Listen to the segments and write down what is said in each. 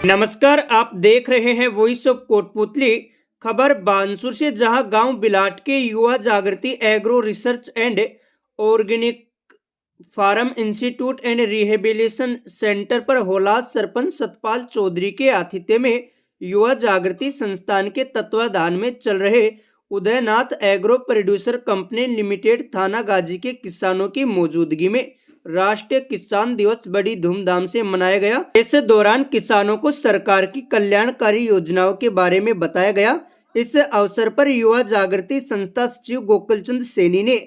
नमस्कार, आप देख रहे हैं वॉइस ऑफ कोटपुतली। खबर बानसूर से, जहां गांव बिलाट के Yuva Jagriti agro research and organic farm institute and rehabilitation centre पर होलाद सरपंच सतपाल चौधरी के आतिथ्य में युवा जागृति संस्थान के तत्वाधान में चल रहे Udaynath agro producer company limited थाना गाजी के किसानों की मौजूदगी में राष्ट्रीय किसान दिवस बड़ी धूमधाम से मनाया गया। इस दौरान किसानों को सरकार की कल्याणकारी योजनाओं के बारे में बताया गया। इस अवसर पर युवा जागृति संस्था सचिव गोकुलचंद सैनी ने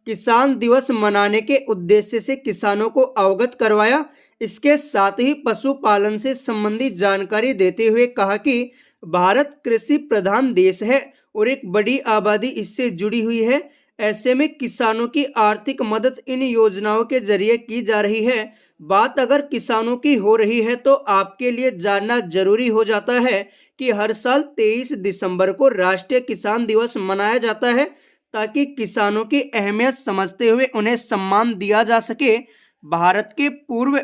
किसान दिवस मनाने के उद्देश्य से किसानों को अवगत करवाया। इसके साथ ही पशुपालन से संबंधित जानकारी देते हुए कहा कि भारत कृषि प्रधान देश है और एक बड़ी आबादी इससे जुड़ी हुई है। ऐसे में किसानों की आर्थिक मदद इन योजनाओं के जरिए की जा रही है। बात अगर किसानों की हो रही है तो आपके लिए जानना जरूरी हो जाता है कि हर साल 23 दिसंबर को राष्ट्रीय किसान दिवस मनाया जाता है, ताकि किसानों की अहमियत समझते हुए उन्हें सम्मान दिया जा सके। भारत के पूर्व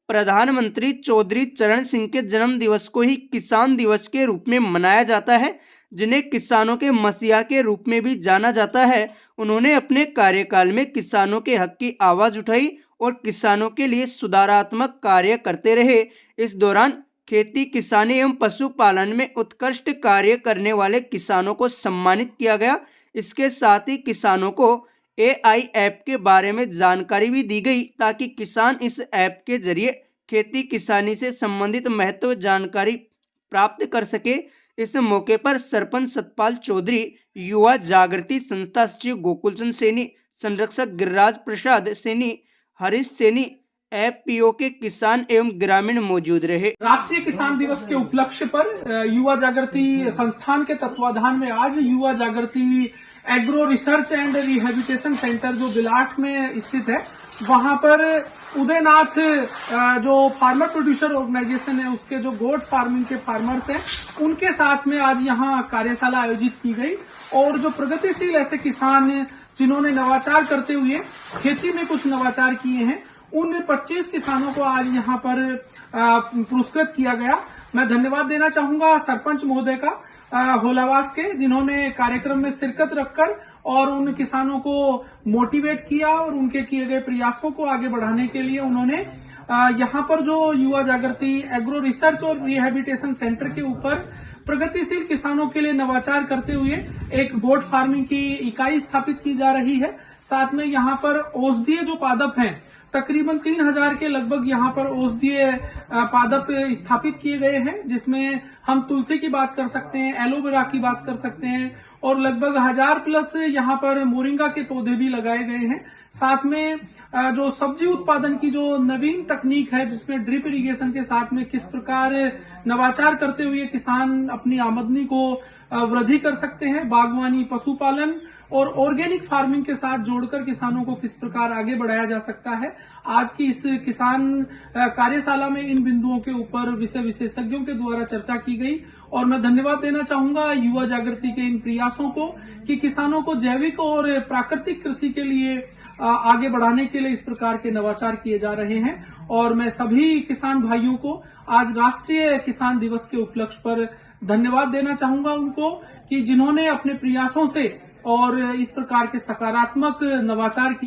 प्रधानमंत्री चौधरी चरण सिंह के जन्म दिवस को ही किसान दिवस के रूप में मनाया जाता है, जिन्हें किसानों के मसीहा के रूप में भी जाना जाता है। उन्होंने अपने कार्यकाल में किसानों के हक की आवाज उठाई और किसानों के लिए सुधारात्मक कार्य करते रहे। इस दौरान खेती, किसानी एवं पशुपालन में उत्कृष्ट कार्य करने वाले किसानों को सम्मानित किया गया। इसके साथ ही किसानों को AI ऐप के बारे में जानकारी भी दी गई, ताकि किसान इस ऐप के जरिए खेती किसानी से संबंधित महत्व जानकारी प्राप्त कर सके। इस मौके पर सरपंच सतपाल चौधरी, युवा जागृति संस्था सचिव गोकुलचंद सैनी, संरक्षक गिरिराज प्रसाद सैनी, हरीश सैनी, FPO के किसान एवं ग्रामीण मौजूद रहे। राष्ट्रीय किसान दिवस के उपलक्ष्य पर युवा जागृति संस्थान के तत्वाधान में आज युवा Jagriti agro research and rehabilitation centre जो बिलाट में स्थित है, वहां पर उदयनाथ जो फार्मर प्रोड्यूसर ऑर्गेनाइजेशन है, उसके जो गोट फार्मिंग के फार्मर्स हैं, उनके साथ में आज यहाँ कार्यशाला आयोजित की गई। और जो प्रगतिशील ऐसे किसान जिन्होंने नवाचार करते हुए खेती में कुछ नवाचार किए हैं, उन 25 किसानों को आज यहाँ पर पुरस्कृत किया गया। मैं धन्यवाद देना चाहूंगा सरपंच महोदय का होलावास के, जिन्होंने कार्यक्रम में शिरकत रखकर और उन किसानों को मोटिवेट किया और उनके किए गए प्रयासों को आगे बढ़ाने के लिए उन्होंने यहाँ पर जो युवा जागृति एग्रो रिसर्च और रिहेबिलिटेशन सेंटर के ऊपर प्रगतिशील किसानों के लिए नवाचार करते हुए एक गोट फार्मिंग की इकाई स्थापित की जा रही है। साथ में यहाँ पर औषधीय जो पादप हैं, तकरीबन 3000 के लगभग यहाँ पर औषधीय पादप स्थापित किए गए हैं, जिसमें हम तुलसी की बात कर सकते हैं, एलोवेरा की बात कर सकते हैं, और लगभग 1000+ यहाँ पर मोरिंगा के पौधे भी लगाए गए हैं। साथ में जो सब्जी उत्पादन की जो नवीन तकनीक है, जिसमें ड्रिप इरिगेशन के साथ में किस प्रकार नवाचार करते हुए किसान अपनी आमदनी को वृद्धि कर सकते हैं, बागवानी, पशुपालन और ऑर्गेनिक फार्मिंग के साथ जोड़कर किसानों को किस प्रकार आगे बढ़ाया जा सकता है। आज की इस किसान कार्यशाला में इन बिंदुओं के ऊपर विशेषज्ञों के द्वारा चर्चा की गई। और मैं धन्यवाद देना चाहूंगा युवा जागृति के इन प्रयासों को कि किसानों को जैविक और प्राकृतिक कृषि के लिए आगे बढ़ाने के लिए इस प्रकार के नवाचार किए जा रहे हैं। और मैं सभी किसान भाइयों को आज राष्ट्रीय किसान दिवस के उपलक्ष्य पर धन्यवाद देना चाहूंगा उनको, कि जिन्होंने अपने प्रयासों से और इस प्रकार के सकारात्मक नवाचार की